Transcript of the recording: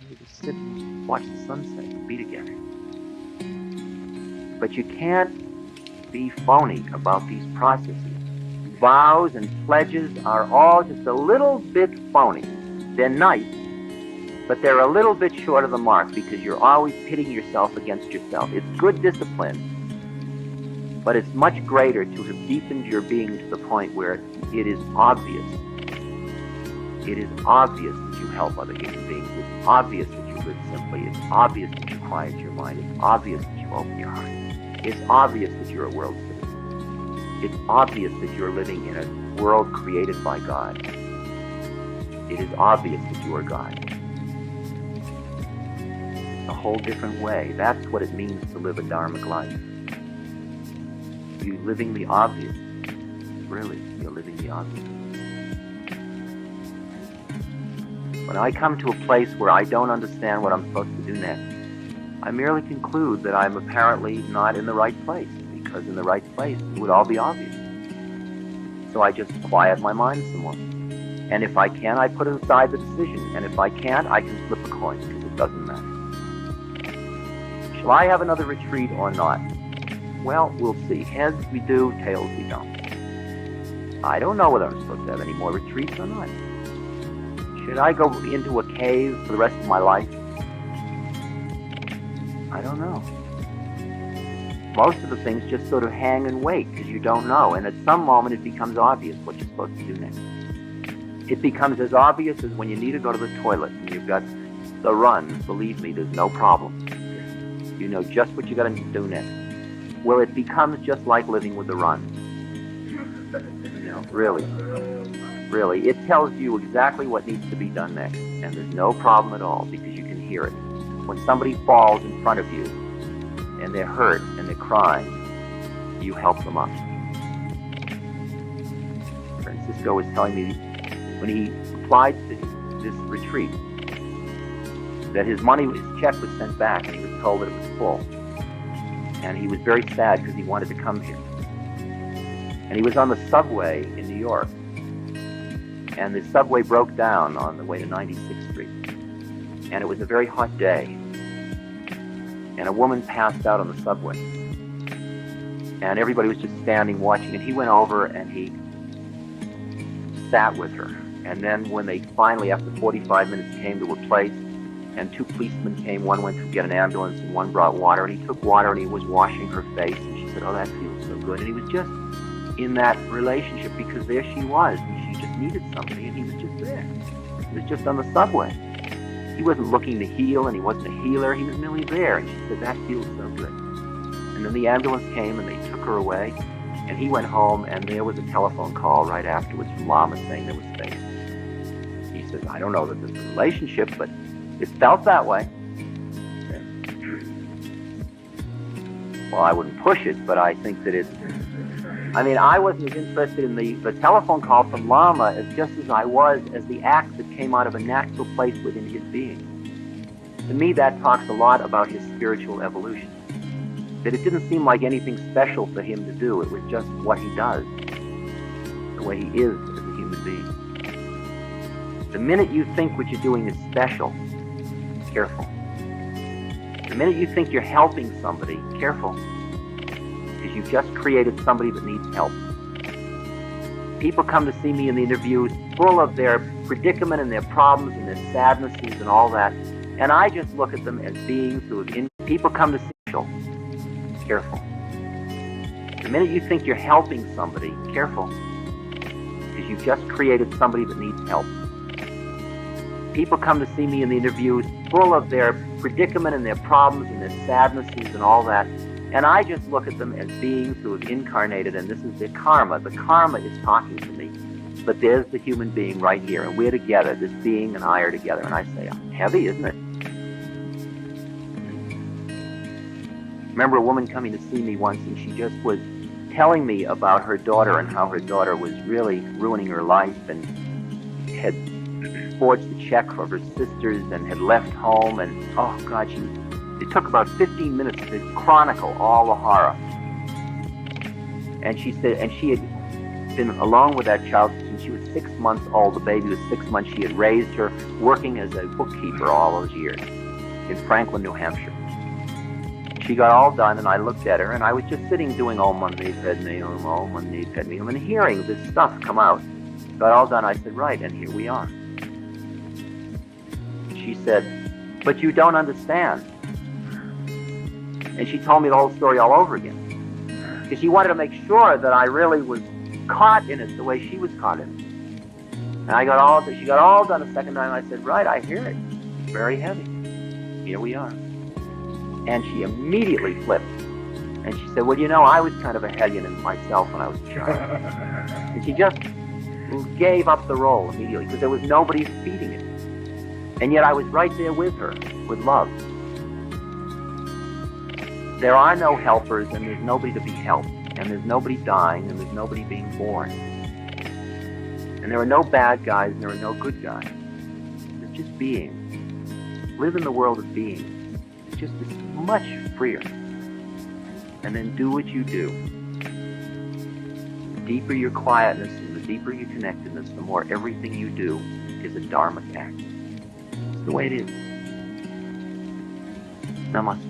We just sit and watch the sunset and be together. But you can't be phony about these processes. Vows and pledges are all just a little bit phony. They're nice, but they're a little bit short of the mark because you're always pitting yourself against yourself. It's good discipline, but it's much greater to have deepened your being to the point where it is obvious. It is obvious that you help other human beings. It's obvious that you live simply. It's obvious that you quiet your mind. It's obvious that you open your heart. It's obvious that you're a world citizen. It's obvious that you're living in a world created by God. It is obvious that you are God. It's a whole different way. That's what it means to live a dharmic life. You're living the obvious. Really, you're living the obvious. When I come to a place where I don't understand what I'm supposed to do next, I merely conclude that I'm apparently not in the right place, because in the right place it would all be obvious. So I just quiet my mind some more. And if I can, I put aside the decision. And if I can't, I can flip a coin, because it doesn't matter. Shall I have another retreat or not? Well, we'll see. Heads we do, tails we don't. I don't know whether I'm supposed to have any more retreats or not. Should I go into a cave for the rest of my life? I don't know. Most of the things just sort of hang and wait because you don't know. And at some moment it becomes obvious what you're supposed to do next. It becomes as obvious as when you need to go to the toilet and you've got the run. Believe me, there's no problem. You know just what you got to do next. Well, it becomes just like living with the run. You know, really. Really, it tells you exactly what needs to be done next, and there's no problem at all because you can hear it. When somebody falls in front of you, and they're hurt and they're crying, you help them up. Francisco was telling me when he applied to this retreat that his check was sent back, and he was told that it was full. And he was very sad because he wanted to come here. And he was on the subway in New York. And the subway broke down on the way to 96th Street. And it was a very hot day. And a woman passed out on the subway. And everybody was just standing watching. And he went over and he sat with her. And then when they finally, after 45 minutes, came to a place, and two policemen came, one went to get an ambulance and one brought water. And he took water and he was washing her face. And she said, "Oh, that feels so good." And he was just in that relationship because there she was. Needed somebody, and he was just there. He was just on the subway. He wasn't looking to heal, and he wasn't a healer. He was merely there, and she said, "That feels so good." And then the ambulance came, and they took her away, and he went home, and there was a telephone call right afterwards from Lama saying there was space. He says, "I don't know that there's a relationship, but it felt that way." Well, I wouldn't push it, but I think that I wasn't as interested in the telephone call from Lama as just as I was as the act that came out of a natural place within his being. To me, that talks a lot about his spiritual evolution. That it didn't seem like anything special for him to do. It was just what he does, the way he is as a human being. The minute you think what you're doing is special, careful. The minute you think you're helping somebody, careful. Because you've just created somebody that needs help. People come to see me in the interviews full of their predicament and their problems and their sadnesses and all that, and I just look at them as beings who have people come to see me. Careful. The minute you think you're helping somebody, careful. Because you've just created somebody that needs help. People come to see me in the interviews full of their predicament and their problems and their sadnesses and all that, and I just look at them as beings who have incarnated, and this is their karma. The karma is talking to me. But there's the human being right here, and we're together. This being and I are together. And I say, heavy, isn't it? Remember a woman coming to see me once, and she just was telling me about her daughter and how her daughter was really ruining her life and had forged a check for her sisters and had left home. And, oh, God, it took about 15 minutes to chronicle all the horror. And she said, and she had been alone with that child since she was 6 months old. The baby was 6 months. She had raised her, working as a bookkeeper all those years in Franklin, New Hampshire. She got all done, and I looked at her, and I was just sitting doing Om Mani Padme Hum, Om Mani Padme Hum, and hearing this stuff come out. Got all done. I said, right, and here we are. She said, but you don't understand. And she told me the whole story all over again. Because she wanted to make sure that I really was caught in it the way she was caught in it. And she got all done a second time. I said, right, I hear it. It's very heavy. Here we are. And she immediately flipped. And she said, well, you know, I was kind of a hellion myself when I was a child. And she just gave up the role immediately because there was nobody feeding it. And yet I was right there with her, with love. There are no helpers, and there's nobody to be helped. And there's nobody dying, and there's nobody being born. And there are no bad guys, and there are no good guys. There's just being. Live in the world of being. It's just this much freer. And then do what you do. The deeper your quietness and the deeper your connectedness, the more everything you do is a dharmic act. It's the way it is. Namaste.